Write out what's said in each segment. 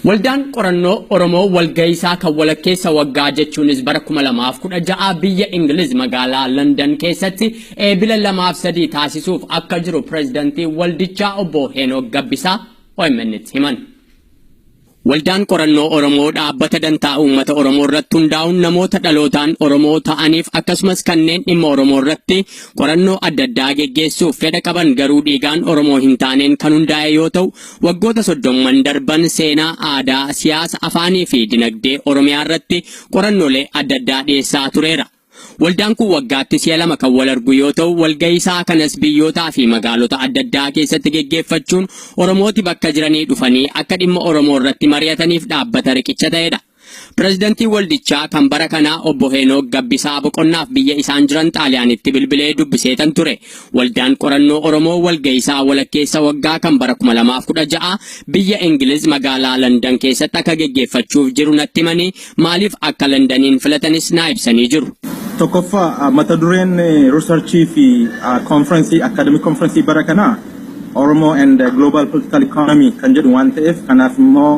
Waldaan qorannoo Oromoo walga'iisaa kan walakkeessa waggaa jechuunis bara 2016 biyya Ingiliz magaalaa London keessatti eebila 2-3 taasisuuf akka jiru pirezidaantii waldichaa obbo Henook Gabbisaa OMN'tti himan. Waldaan qorannoo Oromoo dhaabbata dantaa uummata Oromoo irratti hundaa'uun namoota dhalootaan Oromoo ta'aniif akkasumas kanneen dhimma Oromoo irratti qorannoo adda addaa geggeessuuf fedha qaban garuu dhiigaan Oromoo hin taaneen kan hundaa'e yoo ta'u waggoota 30 darban seenaa, aadaa, siyaasa, afaanii fi dinagdee Oromiyaa irratti qorannoolee adda addaa dhiyeessaa tureera. Waldaan kun waggaatti si'a 2 kan wal argu yoo ta'u walga'iisaa kanas biyyootaa fi magaalota adda addaa keessatti geggeeffachuun Oromooti bakka jiranii dhufanii akka dhimma Oromoo irratti mari'ataniif dhaabbata riqicha ta'edha. Pirezidaantii waldichaa kan bara kanaa obbo Henook Gabbisaa boqonnaaf biyya isaan jiran Xaaliyaanitti bilbilee dubbiseetan ture. Waldaan qorannoo Oromoo walga'iisaa walakkeessa waggaa kan bara 2016 biyya Ingiliz magaalaa London keessatti akka geggeeffachuuf jiru natti himanii maaliif akka Londoniin filatanis naa ibsanii jiru. Tokkoffaa mata dureen researchii fi conference academic conference bara kana Oromo and global political economy kan jedhu waan ta'eef kanaaf immoo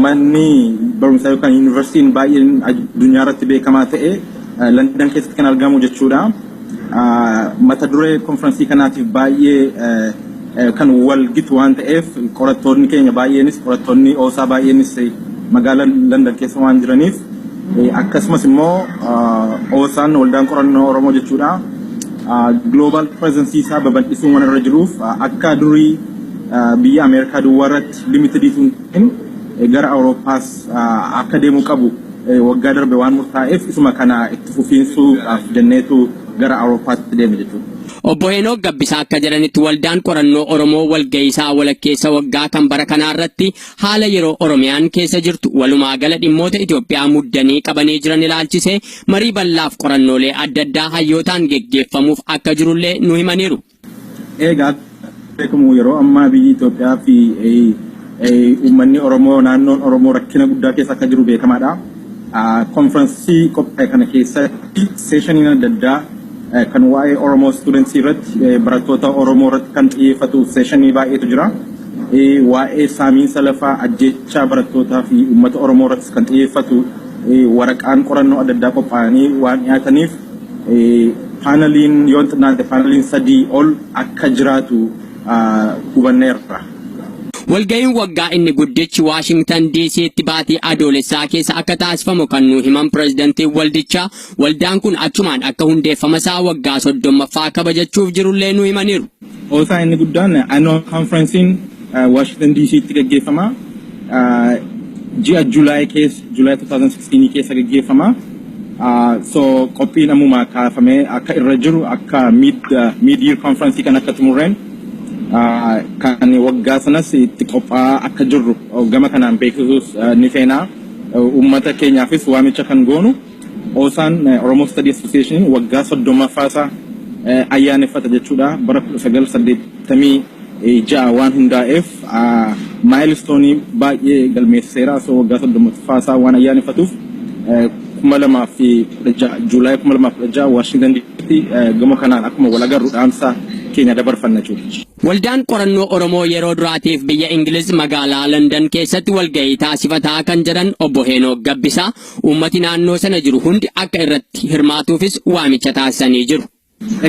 manni barumsaa yookaan yuunivarsiitiin baay'een addunyaa irratti beekamaa ta'e London keessatti kan argamu jechuudha. Mata duree conference kanaatiif baay'ee kan wal gitu waan ta'eef qorattoonni keenya baay'eenis qorattoonni oosaa baay'eenis magaalaa London keessa waan jiraniif akkasumas immoo oosaan waldaan qorannoo Oromoo jechuudha global presence isaa babal'isuun waan irra jiruuf akka durii biyya Ameerikaa duwwaarratti limitediituun gara Awuroopaas akka deemuu qabu waggaa darbe waan murtaa'eef isuma kana itti fufiinsuudhaaf jenneetu gara Awuroopaatti deeme jechuudha. Obbo Henook Gabbisaa akka jedhanitti waldaan qorannoo Oromoo walga'iisaa walakkeessa waggaa kan bara kanaa irratti haala yeroo Oromiyaan keessa jirtu walumaa gala dhimmoota Itoophiyaa muddanii qabanii jiran ilaalchisee marii bal'aaf qorannoolee adda addaa hayyootaan geggeeffamuuf akka jirullee nu himaniiru. Egaa beekamu yeroo ammaa biyyi Itoophiyaa fi uummanni Oromoo naannoon Oromoo rakkina guddaa keessa akka jiru beekamaadha. Konferensii qophii kana keessatti seeshaniin adda addaa kan waa'ee Oromoo students irratti barattoota Oromoo irratti kan xiyyeeffatu seeshinii baay'eetu jira. Waa'ee saamiinsa lafaa ajjeechaa barattootaa fi uummata Oromoo irratti kan xiyyeeffatu waraqaan qorannoo adda addaa qophaa'anii waan dhiyaataniif paaneliin yoo xinnaate paaneliin 3 ol akka jiraatu hubanneerra. Walga'iin waggaa inni guddichi Washington DC'tti baatii adoolessaa keessa akka taasifamu kan nu himan pirezidaantii waldichaa waldaan kun achumaan akka hundeeffama isaa waggaa 30ffaa kabajachuuf jirullee nu himaniiru. Oosaan inni guddaan annual conferencing Washington DC'tti gaggeeffama. Ji'a July 2016 keessa gaggeeffama. So qophiin ammumaa kaafamee akka irra jiru akka mid-year conference kan akka xumurreen kan waggaa sanas itti qophaa'aa akka jirru gama kanaan beeksisuus ni feena uummata keenyaafis waamicha kan goonu Oosaan Oromo Study Association waggaa 30ffaasaa ayyaaneffata jechuudha bara 1986 waan hundaa'eef maayilstoonii baay'ee galmeessiseera so waggaa 30ffaasaa waan ayyaaneffatuuf 2016 Juulaay 2016 Washington DC gama kanaan akkuma wal agarru dhaamsa keenya dabarfanna jechuudha. Waldaan qorannoo Oromoo yeroo duraatiif biyya Ingiliz magaalaa London keessatti walga'ii taasifataa kan jedhan obbo Henook Gabbisaa uummati naannoo sana jiru hundi akka irratti hirmaatuufis waamicha taasisanii jiru.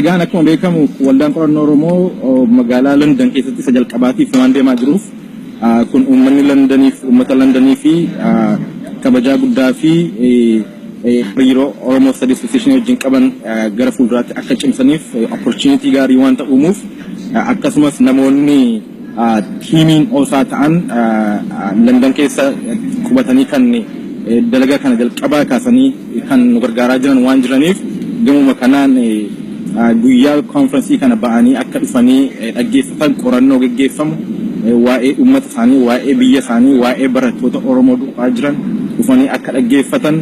Egaan akkuma beekamu waldaan qorannoo Oromoo magaalaa London keessatti isa jalqabaatiif waan deemaa jiruuf kun uummanni Londoniif uummata Londonii fi kabajaa guddaa fi hariiroo Oromo Study Association wajjin qaban gara fuulduraatti akka cimsaniif opportunity gaarii waan ta'uumuuf akkasumas namoonni tiimiin oosaa ta'an London keessa qubatanii kan dalagaa kana jalqabaa kaasanii kan nu gargaaraa jiran waan jiraniif gamuma kanaan guyyaa konferensii kana ba'anii akka dhufanii dhaggeeffatan qorannoo gaggeeffamu waa'ee uummata isaanii waa'ee biyya isaanii waa'ee barattoota Oromoo dhufaa jiran dhufanii akka dhaggeeffatan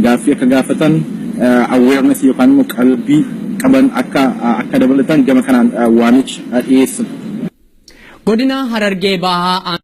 gaaffii akka gaafatan awareness yookaan immoo qalbii qaban akka dabalatan gama kanaan waamicha dhiyeessan. Godina Harargee Bahaa